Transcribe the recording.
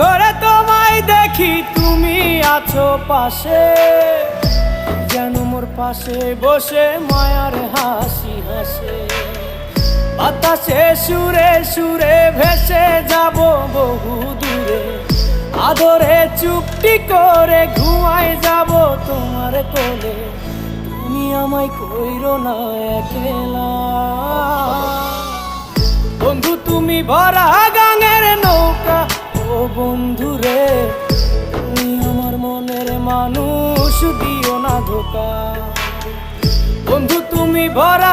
ঘরে তোমায় দেখি তুমি আছো পাশে, যেন মোর পাশে বসে মায়ার হাসি হাসে। বাতাসে সুরে সুরে ভেসে যাব বহু দূরে, আদরে চুপটি করে ঘুমায় যাব তোমার কোলে। তুমি আমায় কইরো না একলা বন্ধু, তুমি ভরা গাঙের নৌকা। ও বন্ধু রে, তুমি আমার মনের মানুষ, দিও না ধোকা। বন্ধু তুমি ভরা